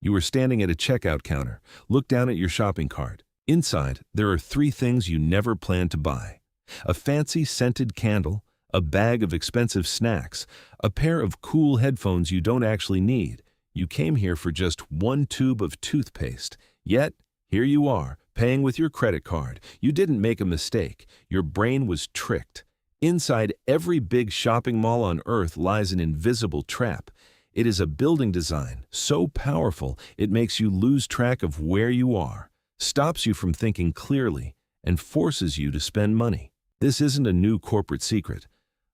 You are standing at a checkout counter. Look down at your shopping cart. Inside, there are three things you never planned to buy: a fancy scented candle, a bag of expensive snacks, a pair of cool headphones you don't actually need. You came here for just one tube of toothpaste. Yet, here you are, paying with your credit card. You didn't make a mistake. Your brain was tricked. Inside every big shopping mall on Earth lies an invisible trap. It is a building design so powerful it makes you lose track of where you are, stops you from thinking clearly, and forces you to spend money. This isn't a new corporate secret.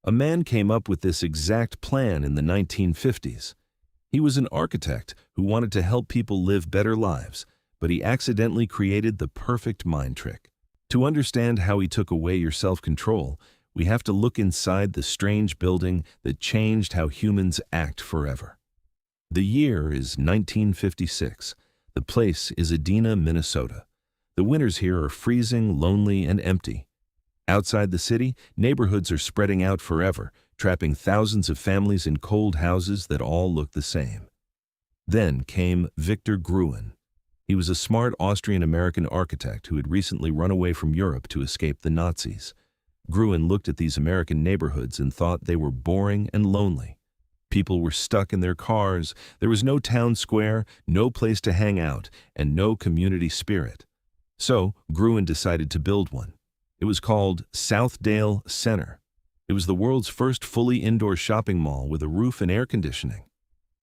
A man came up with this exact plan in the 1950s. He was an architect who wanted to help people live better lives, but he accidentally created the perfect mind trick. To understand how he took away your self-control, we have to look inside the strange building that changed how humans act forever. The year is 1956. The place is Edina, Minnesota. The winters here are freezing, lonely, and empty. Outside the city, neighborhoods are spreading out forever, trapping thousands of families in cold houses that all look the same. Then came Victor Gruen. He was a smart Austrian-American architect who had recently run away from Europe to escape the Nazis. Gruen looked at these American neighborhoods and thought they were boring and lonely. People were stuck in their cars, there was no town square, no place to hang out, and no community spirit. So, Gruen decided to build one. It was called Southdale Center. It was the world's first fully indoor shopping mall with a roof and air conditioning.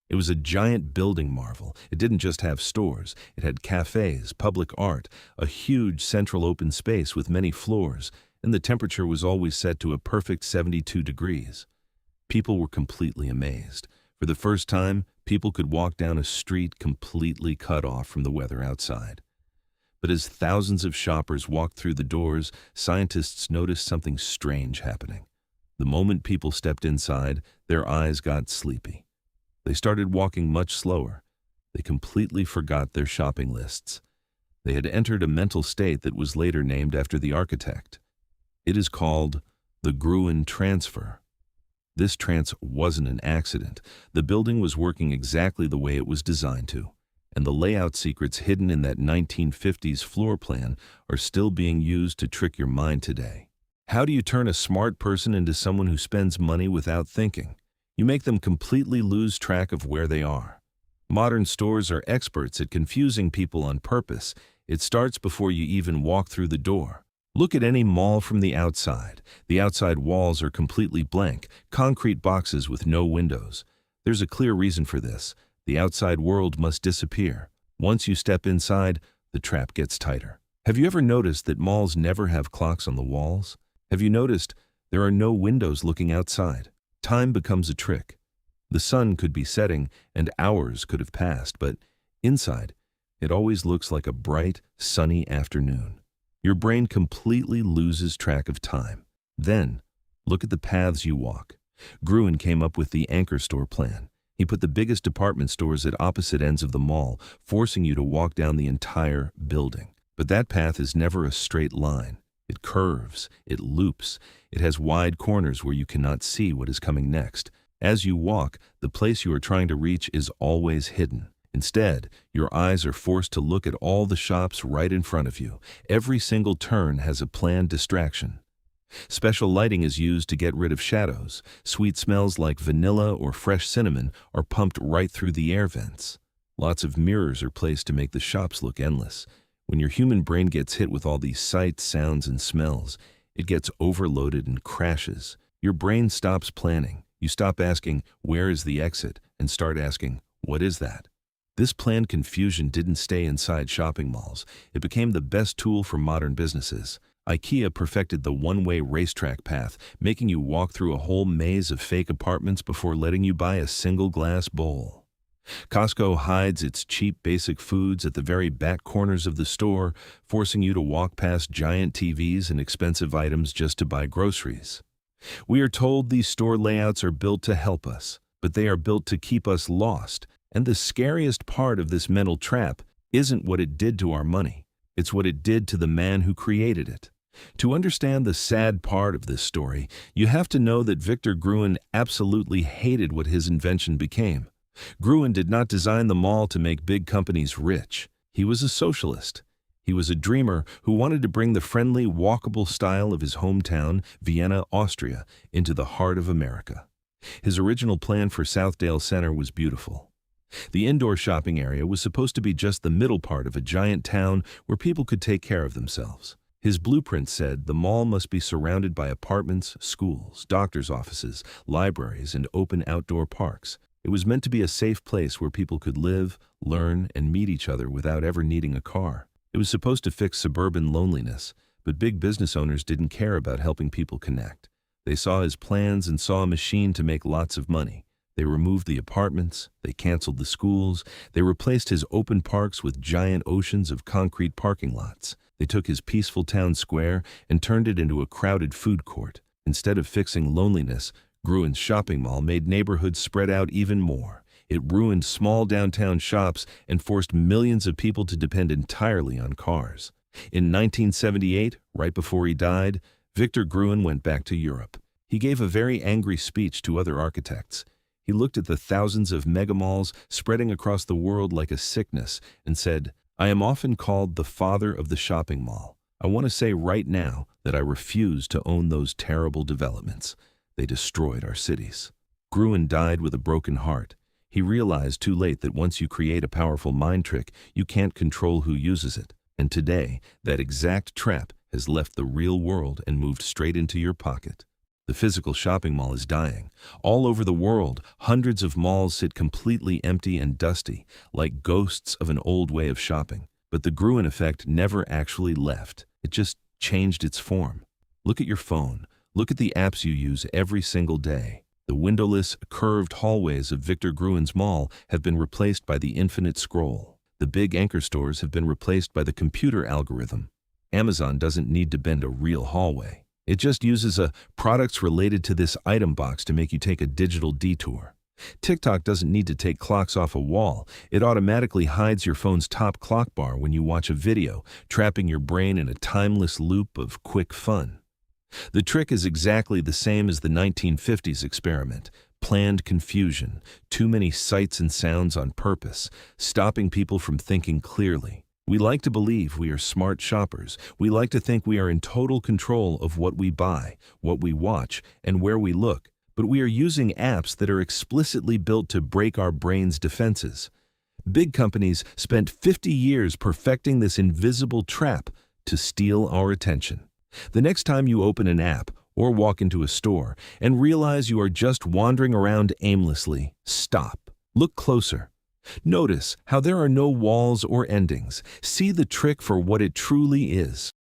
It was a giant building marvel. It didn't just have stores. It had cafes, public art, a huge central open space with many floors, and the temperature was always set to a perfect 72 degrees. People were completely amazed. For the first time, people could walk down a street completely cut off from the weather outside. But as thousands of shoppers walked through the doors, scientists noticed something strange happening. The moment people stepped inside, their eyes got sleepy. They started walking much slower. They completely forgot their shopping lists. They had entered a mental state that was later named after the architect. It is called the Gruen transfer. This trance wasn't an accident. The building was working exactly the way it was designed to, and the layout secrets hidden in that 1950s floor plan are still being used to trick your mind today. How do you turn a smart person into someone who spends money without thinking? You make them completely lose track of where they are. Modern stores are experts at confusing people on purpose. It starts before you even walk through the door. Look at any mall from the outside. The outside walls are completely blank, concrete boxes with no windows. There's a clear reason for this. The outside world must disappear. Once you step inside, the trap gets tighter. Have you ever noticed that malls never have clocks on the walls? Have you noticed there are no windows looking outside? Time becomes a trick. The sun could be setting and hours could have passed, but inside, it always looks like a bright, sunny afternoon. Your brain completely loses track of time. Then, look at the paths you walk. Gruen came up with the anchor store plan. He put the biggest department stores at opposite ends of the mall, forcing you to walk down the entire building. But that path is never a straight line. It curves, it loops, it has wide corners where you cannot see what is coming next. As you walk, the place you are trying to reach is always hidden. Instead, your eyes are forced to look at all the shops right in front of you. Every single turn has a planned distraction. Special lighting is used to get rid of shadows. Sweet smells like vanilla or fresh cinnamon are pumped right through the air vents. Lots of mirrors are placed to make the shops look endless. When your human brain gets hit with all these sights, sounds, and smells, it gets overloaded and crashes. Your brain stops planning. You stop asking, where is the exit, and start asking, what is that? This planned confusion didn't stay inside shopping malls. It became the best tool for modern businesses. IKEA perfected the one-way racetrack path, making you walk through a whole maze of fake apartments before letting you buy a single glass bowl. Costco hides its cheap basic foods at the very back corners of the store, forcing you to walk past giant TVs and expensive items just to buy groceries. We are told these store layouts are built to help us, but they are built to keep us lost. And the scariest part of this mental trap isn't what it did to our money. It's what it did to the man who created it. To understand the sad part of this story, you have to know that Victor Gruen absolutely hated what his invention became. Gruen did not design the mall to make big companies rich. He was a socialist. He was a dreamer who wanted to bring the friendly, walkable style of his hometown, Vienna, Austria, into the heart of America. His original plan for Southdale Center was beautiful. The indoor shopping area was supposed to be just the middle part of a giant town where people could take care of themselves. His blueprint said the mall must be surrounded by apartments, schools, doctors' offices, libraries, and open outdoor parks. It was meant to be a safe place where people could live, learn, and meet each other without ever needing a car. It was supposed to fix suburban loneliness, but big business owners didn't care about helping people connect. They saw his plans and saw a machine to make lots of money. They removed the apartments, they canceled the schools, they replaced his open parks with giant oceans of concrete parking lots. They took his peaceful town square and turned it into a crowded food court. Instead of fixing loneliness, Gruen's shopping mall made neighborhoods spread out even more. It ruined small downtown shops and forced millions of people to depend entirely on cars. In 1978, right before he died, Victor Gruen went back to Europe. He gave a very angry speech to other architects. He looked at the thousands of megamalls spreading across the world like a sickness and said, "I am often called the father of the shopping mall. I want to say right now that I refuse to own those terrible developments. They destroyed our cities." Gruen died with a broken heart. He realized too late that once you create a powerful mind trick, you can't control who uses it. And today, that exact trap has left the real world and moved straight into your pocket. The physical shopping mall is dying. All over the world, hundreds of malls sit completely empty and dusty, like ghosts of an old way of shopping. But the Gruen effect never actually left. It just changed its form. Look at your phone. Look at the apps you use every single day. The windowless, curved hallways of Victor Gruen's mall have been replaced by the infinite scroll. The big anchor stores have been replaced by the computer algorithm. Amazon doesn't need to bend a real hallway. It just uses a products related to this item box to make you take a digital detour. TikTok doesn't need to take clocks off a wall. It automatically hides your phone's top clock bar when you watch a video, trapping your brain in a timeless loop of quick fun. The trick is exactly the same as the 1950s experiment. Planned confusion, too many sights and sounds on purpose, stopping people from thinking clearly. We like to believe we are smart shoppers. We like to think we are in total control of what we buy, what we watch, and where we look. But we are using apps that are explicitly built to break our brain's defenses. Big companies spent 50 years perfecting this invisible trap to steal our attention. The next time you open an app or walk into a store and realize you are just wandering around aimlessly, stop. Look closer. Notice how there are no walls or endings. See the trick for what it truly is.